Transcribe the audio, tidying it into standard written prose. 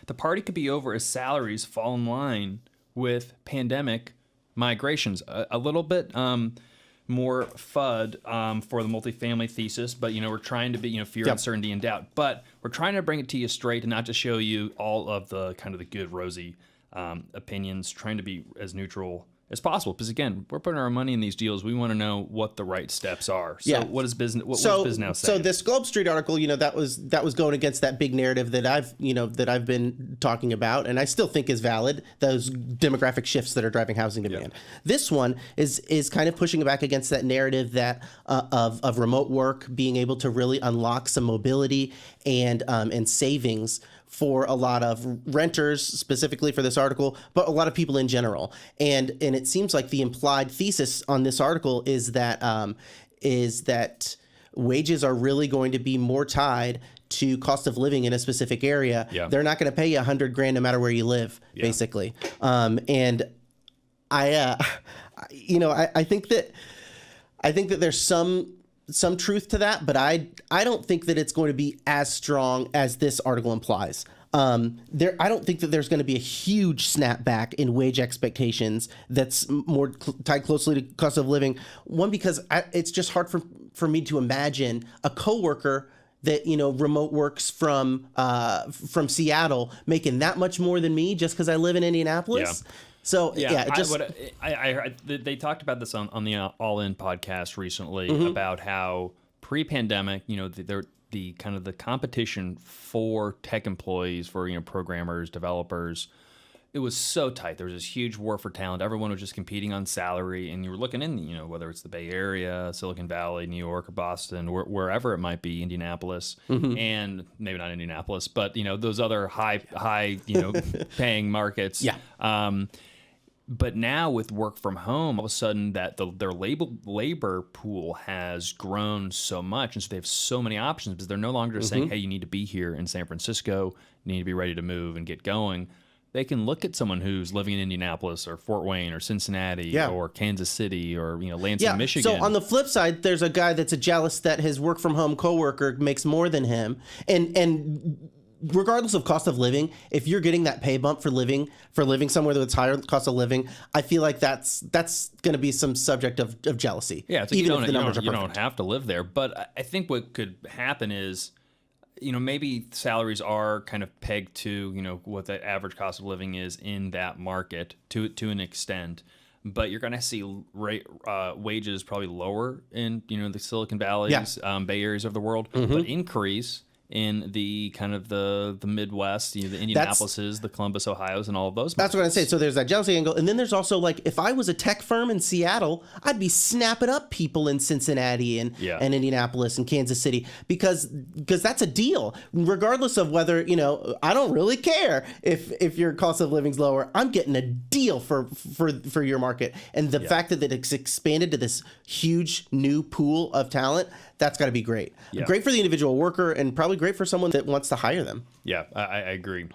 the party could be over as salaries fall in line with pandemic migrations. A little bit more FUD for the multifamily thesis, but we're trying to be fear, uncertainty, and doubt. But we're trying to bring it to you straight and not just show you all of the kind of the good rosy opinions. Trying to be as neutral as possible, because again, we're putting our money in these deals. We want to know what the right steps are. So what is business? What was business now saying? So this Globe Street article, that was going against that big narrative that I've been talking about, and I still think is valid. Those demographic shifts that are driving housing demand. Yeah. This one is kind of pushing back against that narrative that of remote work being able to really unlock some mobility and savings for a lot of renters, specifically for this article, but a lot of people in general. And it seems like the implied thesis on this article is that wages are really going to be more tied to cost of living in a specific area. Yeah. They're not going to pay you $100,000 no matter where you live, basically. And I think that there's some truth to that, but I don't think that it's going to be as strong as this article implies. I don't think that there's going to be a huge snapback in wage expectations that's more tied closely to cost of living. One, because it's just hard for me to imagine a coworker that remote works from Seattle making that much more than me just because I live in Indianapolis. Yeah. So they talked about this on the All In podcast recently about how pre-pandemic, the kind of the competition for tech employees, for programmers, developers, it was so tight. There was this huge war for talent. Everyone was just competing on salary, and you were looking in, whether it's the Bay Area, Silicon Valley, New York, or Boston, wherever it might be, Indianapolis, and maybe not Indianapolis, but those other high paying markets. Yeah. But now with work from home, all of a sudden that their labor pool has grown so much, and so they have so many options because they're no longer just saying, hey, you need to be here in San Francisco, you need to be ready to move and get going. They can look at someone who's living in Indianapolis or Fort Wayne or Cincinnati or Kansas City or Lansing, Michigan. So on the flip side, there's a guy that's jealous that his work from home coworker makes more than him, and regardless of cost of living, if you're getting that pay bump for living somewhere that's higher cost of living, I feel like that's going to be some subject of jealousy. Yeah, it's like even if the numbers are perfect. You don't have to live there. But I think what could happen is, maybe salaries are kind of pegged to, what the average cost of living is in that market to an extent. But you're going to see wages probably lower in, the Silicon Valleys, Bay Areas of the world, but increase in the kind of the Midwest, the Indianapolises, the Columbus, Ohio's, and all of those. That's what I say. So there's that jealousy angle, and then there's also if I was a tech firm in Seattle, I'd be snapping up people in Cincinnati and Indianapolis and Kansas City because that's a deal. Regardless of whether I don't really care if your cost of living's lower. I'm getting a deal for your market, and the fact that it's expanded to this huge new pool of talent. That's got to be great. Yeah. Great for the individual worker and probably great for someone that wants to hire them. Yeah, I agree.